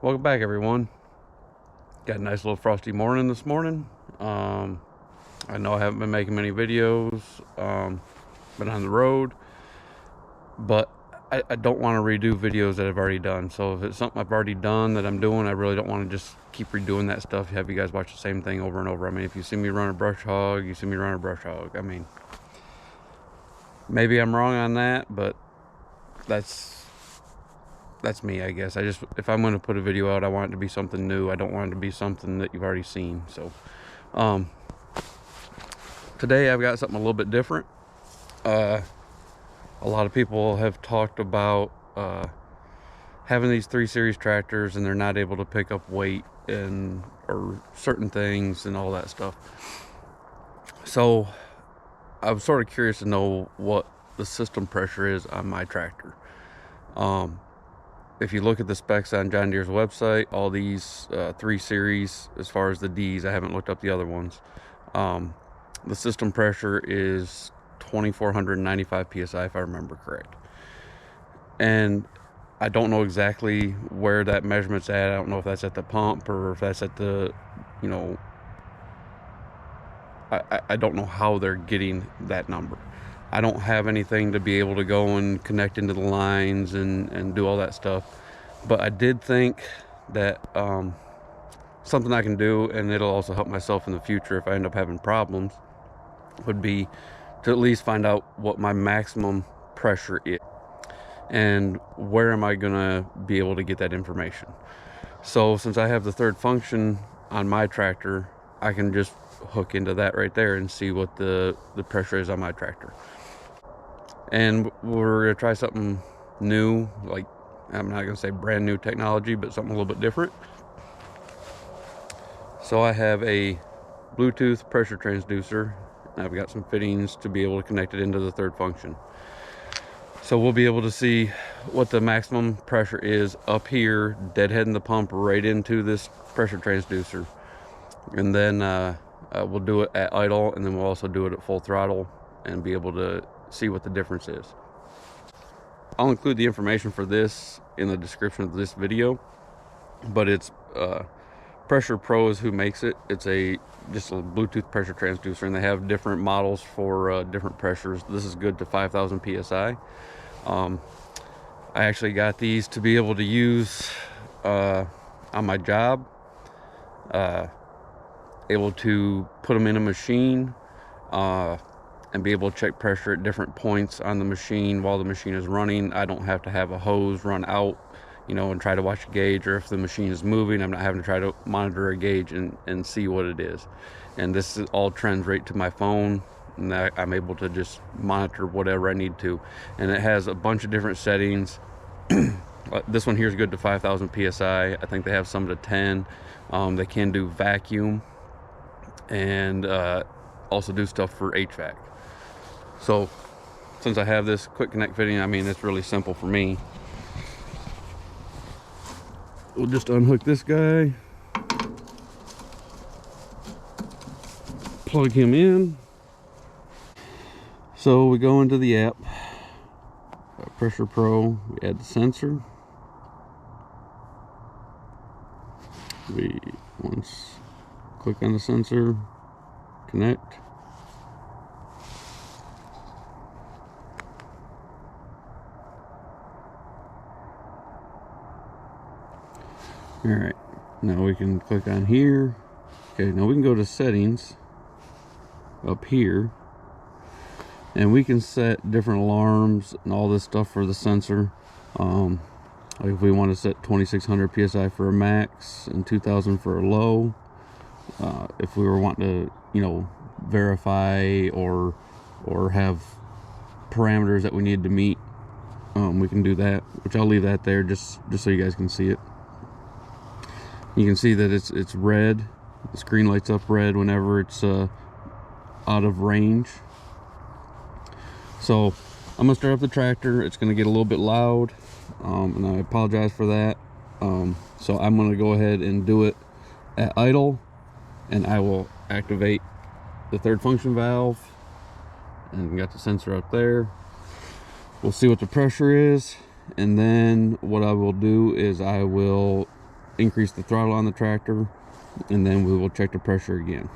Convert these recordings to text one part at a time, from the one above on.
Welcome back, everyone. Got a nice little frosty morning this morning. I know I haven't been making many videos, been on the road, but I don't want to redo videos that I've already done. So if it's something I've already done that I'm doing, I really don't want to just keep redoing that stuff, have you guys watch the same thing over and over. I mean, if you see me run a brush hog, you see me run a brush hog. I mean, maybe I'm wrong on that, but that's me, I guess. If I'm going to put a video out, I want it to be something new. I don't want it to be something that you've already seen. So today I've got something a little bit different. A lot of people have talked about having these 3 Series tractors and they're not able to pick up weight or certain things and all that stuff. So I'm sort of curious to know what the system pressure is on my tractor. If you look at the specs on John Deere's website, all these 3 Series, as far as the D's, I haven't looked up the other ones, the system pressure is 2,495 psi, if I remember correct. And I don't know exactly where that measurement's at. I don't know if that's at the pump or if that's at the, I don't know how they're getting that number. I don't have anything to be able to go and connect into the lines and do all that stuff. But I did think that something I can do, and it'll also help myself in the future if I end up having problems, would be to at least find out what my maximum pressure is. And where am I gonna be able to get that information? So since I have the third function on my tractor, I can just hook into that right there and see what the pressure is on my tractor. And we're gonna try something new, like, I'm not gonna say brand new technology, but something a little bit different. So I have a Bluetooth pressure transducer. I've got some fittings to be able to connect it into the third function. So we'll be able to see what the maximum pressure is up here, deadheading the pump right into this pressure transducer. And then we'll do it at idle, and then we'll also do it at full throttle and be able to see what the difference is. I'll include the information for this in the description of this video, but it's Pressure Pro is who makes it. It's just a Bluetooth pressure transducer, and they have different models for different pressures. This is good to 5,000 psi. I actually got these to be able to use on my job, able to put them in a machine and be able to check pressure at different points on the machine while the machine is running. I don't have to have a hose run out, and try to watch a gauge, or if the machine is moving, I'm not having to try to monitor a gauge and see what it is. And this is all trends right to my phone, and I'm able to just monitor whatever I need to. And it has a bunch of different settings. This one here is good to 5,000 psi. I think they have some to 10. They can do vacuum and also do stuff for HVAC. So since I have this quick connect fitting, I mean, it's really simple for me. We'll just unhook this guy, plug him in. So we go into the app, Pressure Pro, we add the sensor. We once click on the sensor, connect. All right, now we can click on here. Okay, now we can go to settings up here, and we can set different alarms and all this stuff for the sensor. Like if we want to set 2,600 psi for a max and 2,000 for a low. If we were wanting to, verify or have parameters that we need to meet, we can do that. Which I'll leave that there just so you guys can see it. You can see that it's red. The screen lights up red whenever it's out of range. So I'm gonna start up the tractor. It's gonna get a little bit loud, and I apologize for that. So I'm gonna go ahead and do it at idle, and I will activate the third function valve, and we got the sensor up there. We'll see what the pressure is, and then what I will do is I will increase the throttle on the tractor, and then we will check the pressure again.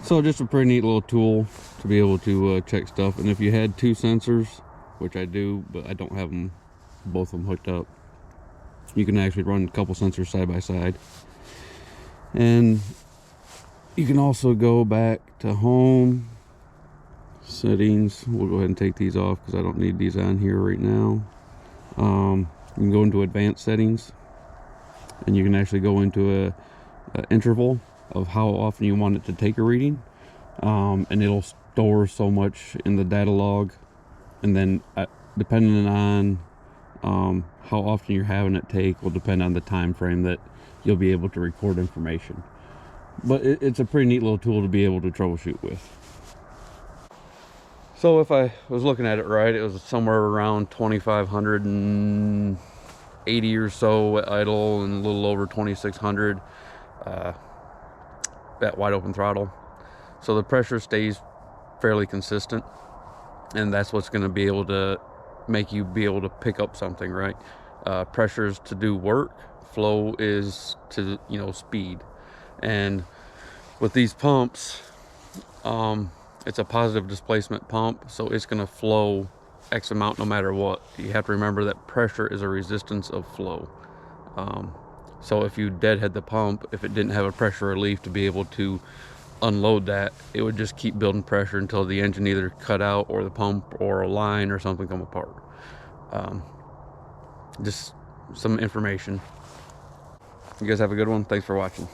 So just a pretty neat little tool to be able to check stuff. And if you had two sensors, which I do, but I don't have them, both of them hooked up, you can actually run a couple sensors side by side. And you can also go back to home settings. We'll go ahead and take these off because I don't need these on here right now. You can go into advanced settings, and you can actually go into a interval of how often you want it to take a reading, and it'll store so much in the data log, and then depending on how often you're having it take will depend on the time frame that you'll be able to record information. But it's a pretty neat little tool to be able to troubleshoot with. So if I was looking at it right, it was somewhere around 2,580 or so at idle, and a little over 2,600 at wide open throttle. So the pressure stays fairly consistent, and that's what's going to be able to make you be able to pick up something, right? Pressure is to do work, flow is to, speed. And with these pumps, it's a positive displacement pump, so it's going to flow X amount no matter what. You have to remember that pressure is a resistance of flow. So if you deadhead the pump, if it didn't have a pressure relief to be able to unload that, it would just keep building pressure until the engine either cut out, or the pump or a line or something come apart. Just some information. You guys have a good one. Thanks for watching.